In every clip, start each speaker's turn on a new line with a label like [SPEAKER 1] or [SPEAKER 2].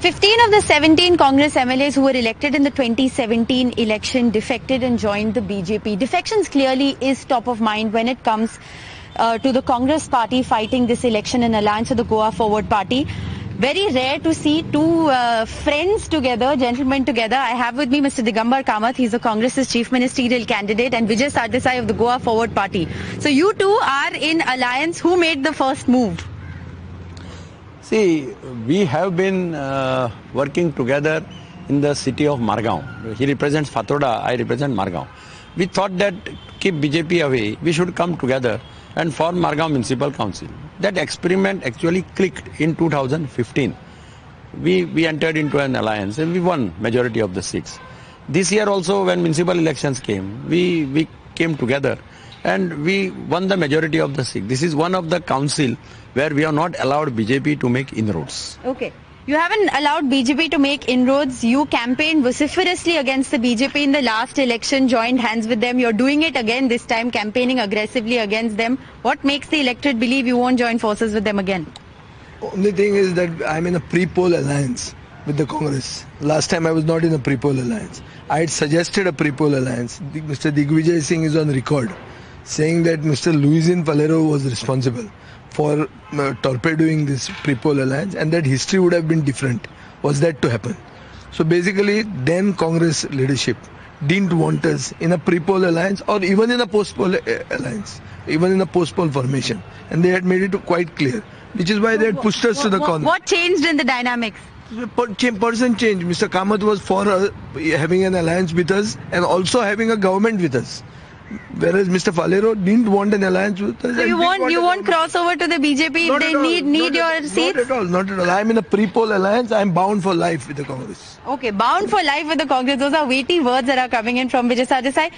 [SPEAKER 1] 15 of the 17 Congress MLAs who were elected in the 2017 election defected and joined the BJP. Defections clearly is top of mind when it comes to the Congress party fighting this election in alliance with the Goa Forward party. Very rare to see two friends together, gentlemen together. I have with me Mr. Digambar Kamat. He's the Congress's chief ministerial candidate, and Vijai Sardesai of the Goa Forward party. So you two are in alliance. Who made the first move?
[SPEAKER 2] See, we have been working together in the city of Margao. He represents Fatoda, I represent Margao. We thought that to keep BJP away, we should come together and form Margao Municipal Council. That experiment actually clicked in 2015. We entered into an alliance and we won majority of the seats. This year also, when municipal elections came, we came together and we won the majority of the seats. This is one of the council where we have not allowed BJP to make inroads.
[SPEAKER 1] Okay. You haven't allowed BJP to make inroads. You campaigned vociferously against the BJP in the last election, joined hands with them. You're doing it again this time, campaigning aggressively against them. What makes the electorate believe you won't join forces with them again?
[SPEAKER 3] Only thing is that I'm in a pre-poll alliance with the Congress. Last time I was not in a pre-poll alliance. I had suggested a pre-poll alliance. Mr. Digvijay Singh is on record saying that Mr. Luisin Falero was responsible for torpedoing this pre-poll alliance, and that history would have been different was that to happen. So basically, then Congress leadership didn't want us in a pre-poll alliance or even in a post-poll alliance, even in a post-poll formation, and they had made it quite clear, which is why they had pushed us to the corner.
[SPEAKER 1] What changed in the dynamics?
[SPEAKER 3] Person change. Mr. Kamat was for having an alliance with us and also having a government with us. Whereas Mr. Falero didn't want an alliance with us.
[SPEAKER 1] So you won't cross over to the BJP if they need your seats?
[SPEAKER 3] Not at all. I'm in a pre-poll alliance. I'm bound for life with the Congress.
[SPEAKER 1] Okay, bound for life with the Congress. Those are weighty words that are coming in from Vijai Sardesai.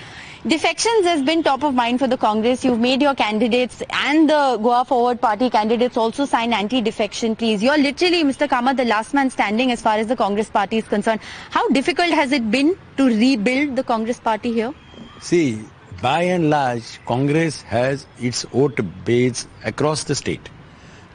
[SPEAKER 1] Defections has been top of mind for the Congress. You've made your candidates and the Goa Forward party candidates also sign anti-defection pleas. You're literally, Mr. Kamat, the last man standing as far as the Congress party is concerned. How difficult has it been to rebuild the Congress party here?
[SPEAKER 2] See, by and large, Congress has its vote base across the state.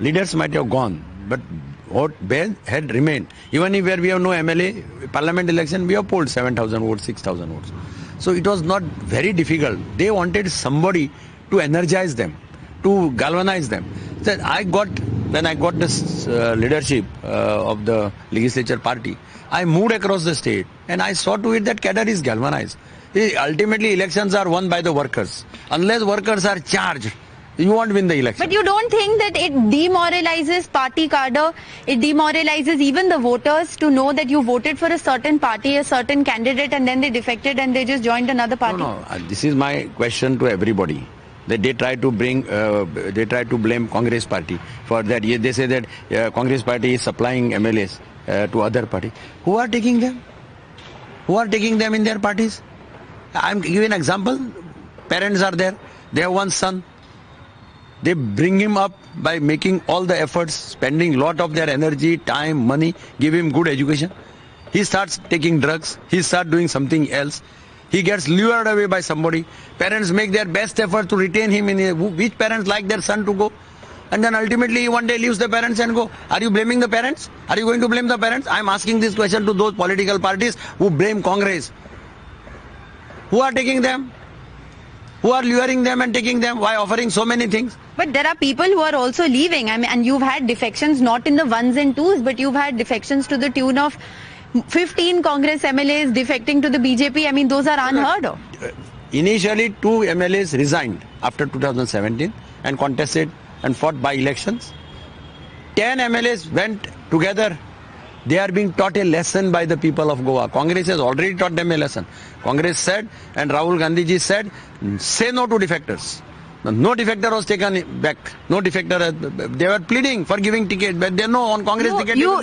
[SPEAKER 2] Leaders might have gone, but vote base had remained. Even if where we have no MLA, parliament election, we have polled 7,000 votes, 6,000 votes. So it was not very difficult. They wanted somebody to energize them, to galvanize them. So when I got this leadership of the legislature party, I moved across the state and I saw to it that cadre is galvanized. Ultimately, elections are won by the workers. Unless workers are charged, you won't win the election.
[SPEAKER 1] But you don't think that it demoralizes party cadre? It demoralizes even the voters to know that you voted for a certain party, a certain candidate, and then they defected and they just joined another party?
[SPEAKER 2] No. This is my question to everybody. That they try to blame Congress party for that. They say that Congress party is supplying MLAs to other party. Who are taking them? Who are taking them in their parties? I'm giving an example. Parents are there. They have one son. They bring him up by making all the efforts, spending a lot of their energy, time, money, give him good education. He starts taking drugs. He starts doing something else. He gets lured away by somebody. Parents make their best effort to retain him. Which parents like their son to go? And then ultimately he one day leaves the parents and go. Are you blaming the parents? Are you going to blame the parents? I'm asking this question to those political parties who blame Congress. Who are taking them? Who are luring them and taking them? Why offering so many things?
[SPEAKER 1] But there are people who are also leaving. I mean, and you've had defections not in the ones and twos, but you've had defections to the tune of 15 Congress MLAs defecting to the BJP. I mean, those are unheard of.
[SPEAKER 2] Initially, 2 MLAs resigned after 2017 and contested and fought by elections. 10 MLAs went together. They are being taught a lesson by the people of Goa. Congress has already taught them a lesson. Congress said, and Rahul Gandhi ji said, say no to defectors. No defector was taken back. No defector. They were pleading for giving ticket, but they know on Congress ticket.
[SPEAKER 1] You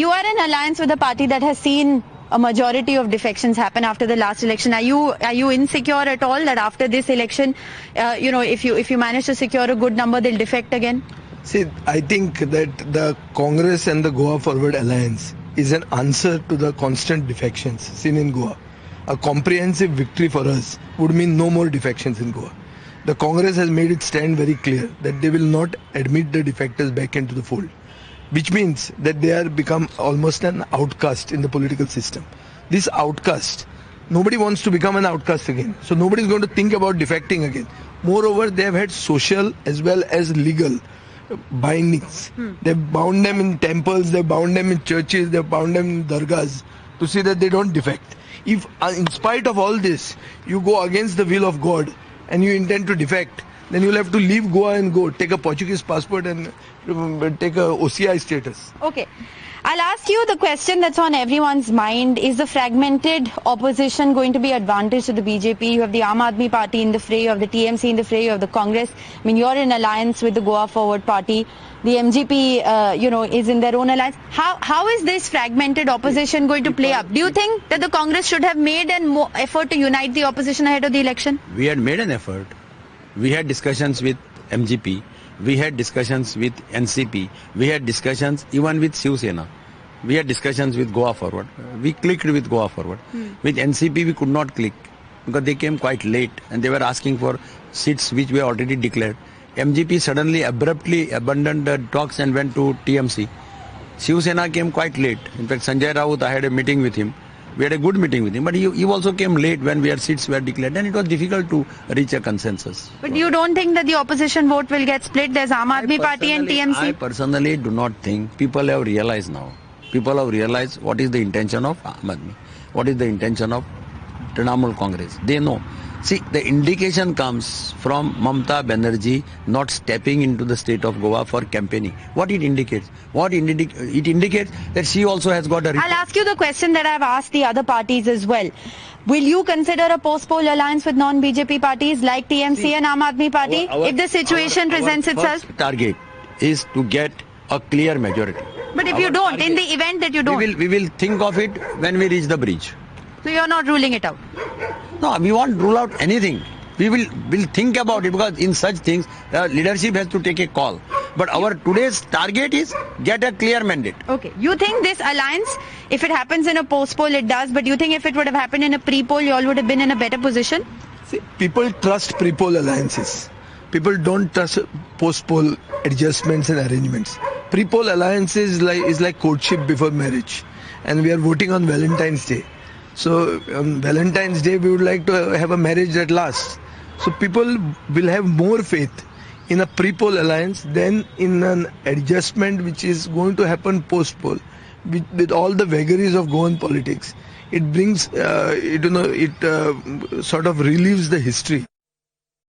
[SPEAKER 1] are in alliance with a party that has seen a majority of defections happen after the last election. Are you insecure at all that after this election, if you manage to secure a good number, they'll defect again?
[SPEAKER 3] See, I think that the Congress and the Goa Forward alliance is an answer to the constant defections seen in Goa. A comprehensive victory for us would mean no more defections in Goa. The Congress has made its stand very clear that they will not admit the defectors back into the fold. which means that they are become almost an outcast in the political system. This outcast, nobody wants to become an outcast again. So nobody is going to think about defecting again. Moreover, they have had social as well as legal bindings. They've bound them in temples, they've bound them in churches, they've bound them in dargahs to see that they don't defect. If in spite of all this, you go against the will of God and you intend to defect, then you'll have to leave Goa and go take a Portuguese passport and take a OCI status.
[SPEAKER 1] Okay. I'll ask you the question that's on everyone's mind. Is the fragmented opposition going to be advantage to the BJP? You have the Aam Aadmi Party in the fray, you have the TMC in the fray, you have the Congress. I mean, you're in alliance with the Goa Forward Party. The MGP, is in their own alliance. How is this fragmented opposition going to play up? Do you think that the Congress should have made an effort to unite the opposition ahead of the election?
[SPEAKER 2] We had made an effort. We had discussions with MGP. We had discussions with NCP. We had discussions even with Shiv Sena. We had discussions with Goa Forward. We clicked with Goa Forward. With NCP we could not click because they came quite late and they were asking for seats which were already declared. MGP suddenly abruptly abandoned the talks and went to TMC. Shiv Sena came quite late. In fact, Sanjay Raut, I had a meeting with him. We had a good meeting with him, but he also came late when our seats were declared, and it was difficult to reach a consensus.
[SPEAKER 1] But you don't think that the opposition vote will get split? There's Aam Aadmi Party and TMC.
[SPEAKER 2] I personally do not think. People have realized now. People have realized what is the intention of Aam Aadmi, what is the intention of Trinamool Congress. They know. See, the indication comes from Mamata Banerjee not stepping into the state of Goa for campaigning. What it indicates? It indicates that she also has got a...
[SPEAKER 1] I'll ask you the question that I've asked the other parties as well. Will you consider a post-poll alliance with non-BJP parties like TMC and Aam Aadmi Party if the situation presents itself?
[SPEAKER 2] Our first target is to get a clear majority.
[SPEAKER 1] But if you don't, in the event that you don't...
[SPEAKER 2] We will think of it when we reach the bridge.
[SPEAKER 1] So you're not ruling it out?
[SPEAKER 2] No, we won't rule out anything. We'll think about it because in such things, leadership has to take a call. But our today's target is get a clear mandate.
[SPEAKER 1] Okay. You think this alliance, if it happens in a post-poll, it does, but you think if it would have happened in a pre-poll, you all would have been in a better position?
[SPEAKER 3] See, people trust pre-poll alliances. People don't trust post-poll adjustments and arrangements. Pre-poll alliances is like courtship before marriage. And we are voting on Valentine's Day. So on Valentine's Day, we would like to have a marriage that lasts. So people will have more faith in a pre-poll alliance than in an adjustment which is going to happen post-poll. With all the vagaries of Goan politics, it brings, it sort of relieves the history.